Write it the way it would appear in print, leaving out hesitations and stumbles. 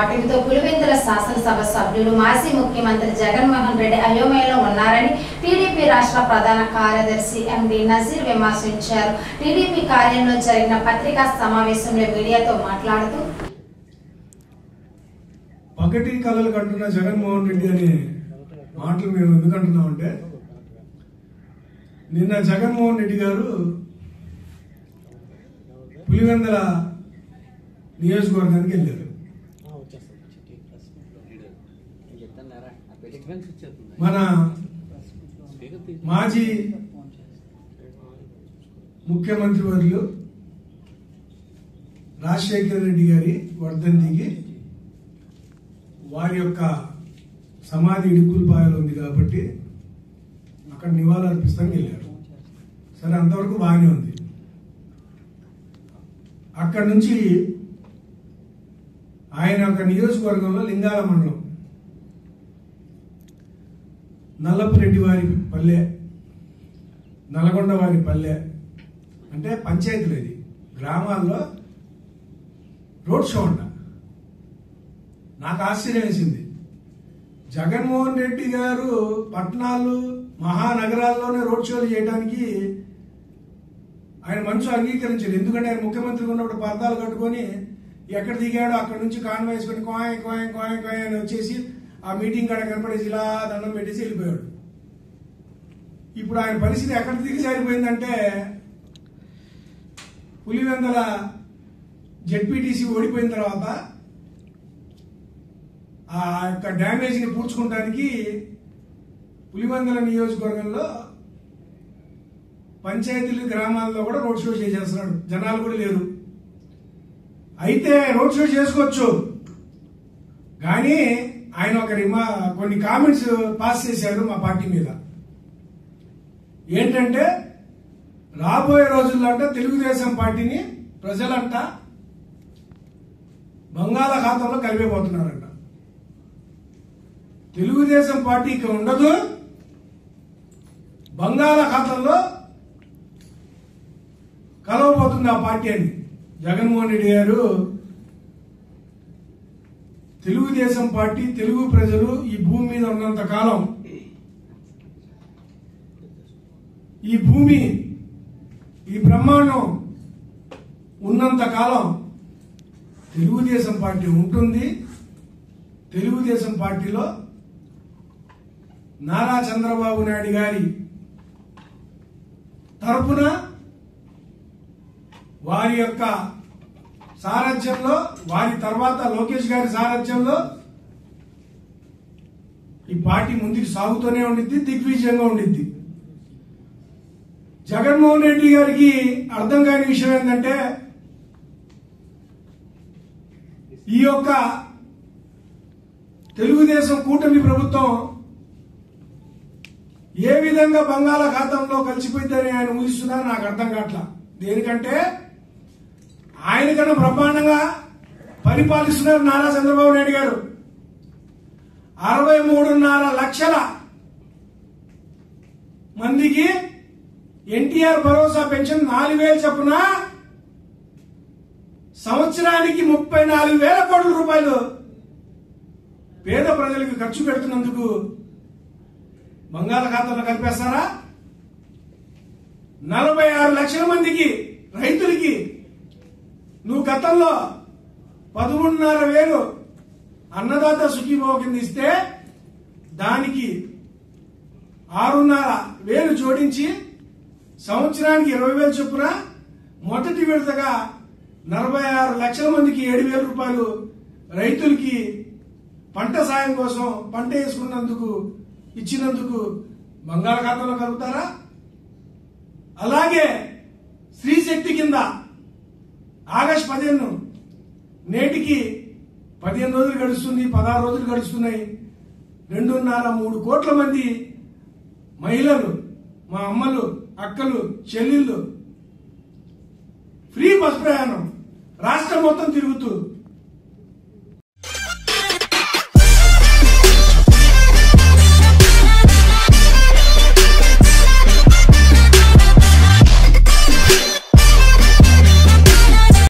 ఓటమితో పులివెందుల శాసనసభ సభ్యులు మాజీ ముఖ్యమంత్రి జగన్మోహన్ రెడ్డి అయోమయంలో ఉన్నారని టీడీపీ రాష్ట్ర ప్రధాన కార్యదర్శి ఎండి నజీర్ విమర్శించారు. టీడీపీ కార్యాలయంలో జరిగిన పత్రికా సమావేశంలో మీడియాతో మాట్లాడుతూ పగటి కళలు కంటున్న జగన్మోహన్ రెడ్డి అనే మాటలు మేము ఎందుకంటున్నామంటే, నిన్న జగన్మోహన్ రెడ్డి గారు పులివెందుల నియోజకవర్గానికి వెళ్ళారు. మన మాజీ ముఖ్యమంత్రి వర్యులు రాజశేఖర రెడ్డి గారి వర్ధంతికి వారి యొక్క సమాధి ఇడుకులపాయలో ఉంది కాబట్టి అక్కడ నివాళులు అర్పిస్తానికి వెళ్ళారు. సరే, అంతవరకు బాగానే ఉంది. అక్కడి నుంచి ఆయన ఒక నియోజకవర్గంలో లింగాల మండలం నల్లపురెడ్డి వారి పల్లె, నల్గొండ వారి పల్లె అంటే పంచాయతీలు, ఇది గ్రామాల్లో రోడ్ షో అంట. నాకు ఆశ్చర్యం వేసింది. జగన్మోహన్ రెడ్డి గారు పట్టణాలు మహానగరాల్లోనే రోడ్ షోలు చేయడానికి ఆయన మనసు అంగీకరించారు. ఎందుకంటే ఆయన ముఖ్యమంత్రిగా ఉన్నప్పుడు పర్దాలు కట్టుకొని ఎక్కడ దిగాడో అక్కడ నుంచి కాన్వాయ్ వేసుకొని కోయ్ కోయ్ కోయ్ కోయ్ అని వచ్చేసి ఆ మీటింగ్ కాడ కనపడేసి ఇలా దండం పెట్టేసి వెళ్ళిపోయాడు. ఇప్పుడు ఆయన పరిస్థితి ఎక్కడ దిగజారిపోయిందంటే, పులివెందుల జెడ్పీటీసీ ఓడిపోయిన తర్వాత ఆ యొక్క డ్యామేజ్ ని పూడ్చుకోవడానికి పులివెందుల నియోజకవర్గంలో పంచాయతీలు గ్రామాల్లో కూడా రోడ్ షో చేసేస్తున్నాడు. జనాలు కూడా లేరు. అయితే రోడ్ షో చేసుకోవచ్చు, కానీ ఆయన ఒక కొన్ని కామెంట్స్ పాస్ చేశారు మా పార్టీ మీద. ఏంటంటే, రాబోయే రోజుల్లో అంట తెలుగుదేశం పార్టీని ప్రజలంట బంగాళాఖాతంలో కలిపేపోతున్నారంట. తెలుగుదేశం పార్టీ ఇక ఉండదు, బంగాళాఖాతంలో కలవబోతుంది ఆ పార్టీ అని జగన్మోహన్ రెడ్డి గారు. తెలుగుదేశం పార్టీ, తెలుగు ప్రజలు ఈ భూమి మీద ఉన్నంత కాలం, ఈ భూమి, ఈ బ్రహ్మాండం ఉన్నంత కాలం తెలుగుదేశం పార్టీ ఉంటుంది. తెలుగుదేశం పార్టీలో నారా చంద్రబాబు నాయుడు గారి తరపున వారి యొక్క సారథ్యంలో, వారి తర్వాత లోకేష్ గారి సారథ్యంలో ఈ పార్టీ ముందుకు సాగుతూనే ఉండిద్ది, దిగ్విజయంగా ఉండిద్ది. జగన్మోహన్ రెడ్డి గారికి అర్థం కాని విషయం ఏంటంటే, ఈ యొక్క తెలుగుదేశం కూటమి ప్రభుత్వం ఏ విధంగా బంగాళాఖాతంలో కలిసిపోయిందని ఆయన ఊహిస్తున్నారు నాకు అర్థం కావట్లా. దేనికంటే, ఆయన కన్నా బ్రహ్మాండంగా పరిపాలిస్తున్నారు నారా చంద్రబాబు నాయుడు గారు. 63.5 లక్షల మందికి ఎన్టీఆర్ భరోసా పెన్షన్ 4,000 చొప్పున సంవత్సరానికి 34,000 కోట్ల రూపాయలు పేద ప్రజలకు ఖర్చు పెడుతున్నందుకు బంగాళాఖాతంలో కలిపేస్తారా? 46 లక్షల మందికి రైతులకి నువ్వు గతంలో 13,500 అన్నదాత సుఖీభావ కింద ఇస్తే దానికి 6,500 జోడించి సంవత్సరానికి 20,000 చొప్పున మొదటి విడతగా 46 లక్షల మందికి 7,000 రూపాయలు రైతులకి పంట సాయం కోసం పంట వేసుకున్నందుకు ఇచ్చినందుకు బంగాళాఖాతంలో కలుగుతారా? అలాగే స్త్రీ శక్తి కింద ఆగస్టు 15 నేటికి 15 రోజులు గడుస్తుంది, 16 రోజులు గడుస్తున్నాయి. 2.5-3 కోట్ల మంది మహిళలు, మా అమ్మలు, అక్కలు, చెల్లెళ్ళు ఫ్రీ బస్ ప్రయాణం రాష్ట్రం మొత్తం తిరుగుతూ